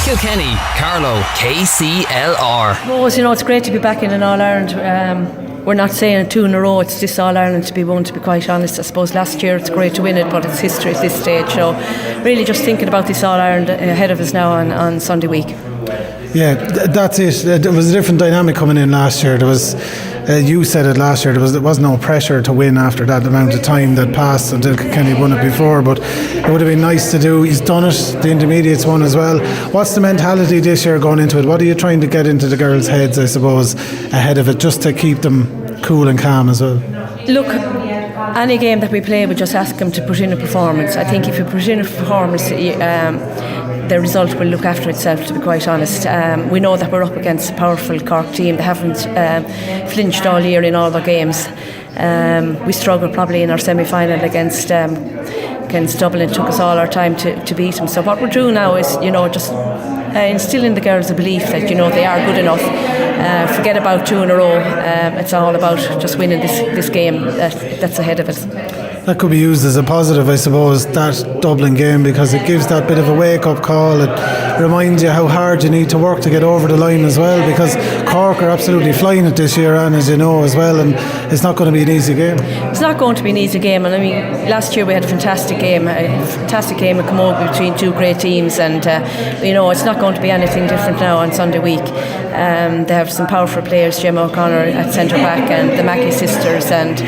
Kilkenny, Carlow, KCLR. Well, it's great to be back in an All-Ireland. We're not saying 2 in a row, it's this All-Ireland to be won, to be quite honest. I suppose last year it's great to win it, but it's history at this stage. So really just thinking about this All-Ireland ahead of us now on Sunday week. Yeah, that's it. There was a different dynamic coming in last year. There was, you said it last year, there was no pressure to win after that amount of time that passed until Kilkenny won it before, but it would have been nice to do. He's done it, the intermediates won as well. What's the mentality this year going into it? What are you trying to get into the girls' heads, I suppose, ahead of it, just to keep them cool and calm as well? Look, any game that we play, we just ask them to put in a performance. I think if you put in a performance, the result will look after itself, to be quite honest. We know that we're up against a powerful Cork team. They haven't flinched all year in all their games. We struggled probably in our semi-final against Dublin. It took us all our time to beat them. So what we're doing now is, just instill in the girls a belief that, they are good enough. Forget about 2 in a row. It's all about just winning this game that's ahead of us. That could be used as a positive, I suppose, that Dublin game, because it gives that bit of a wake-up call. It reminds you how hard you need to work to get over the line as well, because Cork are absolutely flying it this year, and as you know as well, and it's not going to be an easy game. It's not going to be an easy game, and I mean, last year we had a fantastic game of camogie between 2 great teams, and it's not going to be anything different now on Sunday week. They have some powerful players, Gemma O'Connor at centre back, and the Mackey sisters, and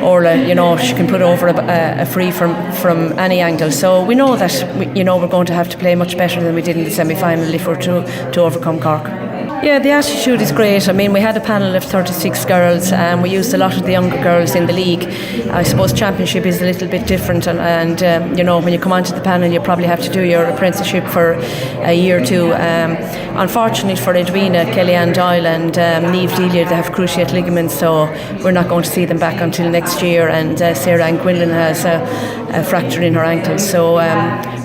Orla, she can put over a free from any angle. So we know that we're going to have to play much better than we did in the semi-final if we're to overcome Cork. Yeah, the attitude is great. I mean, we had a panel of 36 girls, and we used a lot of the younger girls in the league. I suppose championship is a little bit different, and when you come onto the panel, you probably have to do your apprenticeship for a year or two. Unfortunately for Edwina, Ann Downey and Niamh Delia, they have cruciate ligaments, so we're not going to see them back until next year. And Sarah Ann Quinlan has a fracture in her ankle, so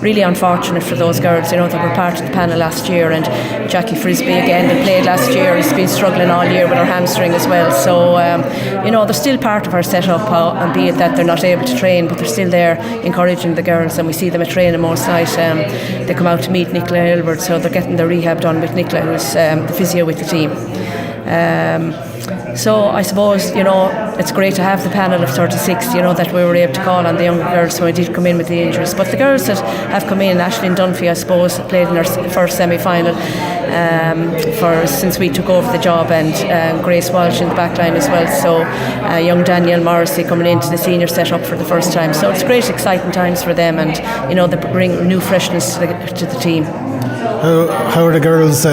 really unfortunate for those girls. That were part of the panel last year, and Jackie Frisbee again, that played last year, has been struggling all year with her hamstring as well. So they're still part of our setup, albeit that they're not able to train, but they're still there encouraging the girls, and we see them at training most night. They come out to meet Nicola Aylward, so they're getting their rehab done with Nicola, who's the physio with the team. So I suppose, it's great to have the panel of 36, that we were able to call on the younger girls when we did come in with the injuries. But the girls that have come in, Aisling Dunphy, I suppose, played in her first semi-final since we took over the job, and Grace Walsh in the back line as well. So young Danielle Morrissey coming into the senior set-up for the first time. So it's great, exciting times for them, and, they bring new freshness to the team. How are the girls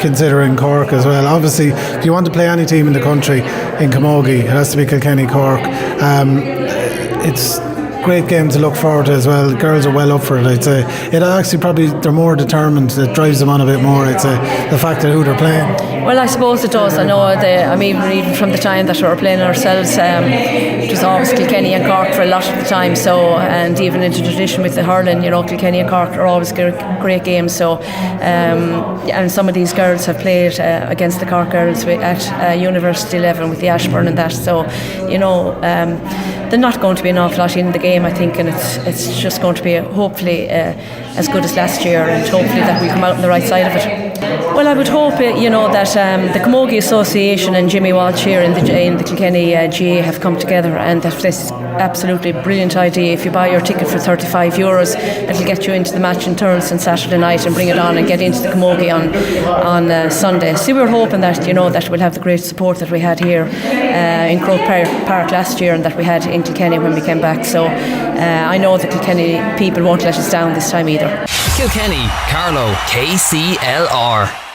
considering Cork as well? Obviously, if you want to play any team in the country in camogie, it has to be Kilkenny Cork. It's a great game to look forward to as well. Girls are well up for it, I'd say. It actually probably, they're more determined. It drives them on a bit more, I'd say, the fact of who they're playing. Well, I suppose it does. I know even from the time that we were playing ourselves, it was always Kilkenny and Cork for a lot of the time. So, and even into tradition with the hurling, Kilkenny and Cork are always great games. So, and some of these girls have played against the Cork girls at University 11 with the Ashburn and that. So, they're not going to be an awful lot in the game, I think, and it's just going to be hopefully as good as last year, and hopefully that we come out on the right side of it. Well, I would hope, that the Camogie Association and Jimmy Walsh here in the Kilkenny GA have come together, and that this is absolutely brilliant idea. If you buy your ticket for €35, it'll get you into the match in Thurles on Saturday night and bring it on and get into the Camogie on Sunday. So we're hoping that, that we'll have the great support that we had here in Croke Park last year, and that we had in Kilkenny when we came back. So I know the Kilkenny people won't let us down this time either. Kilkenny, Carlow, KCLR.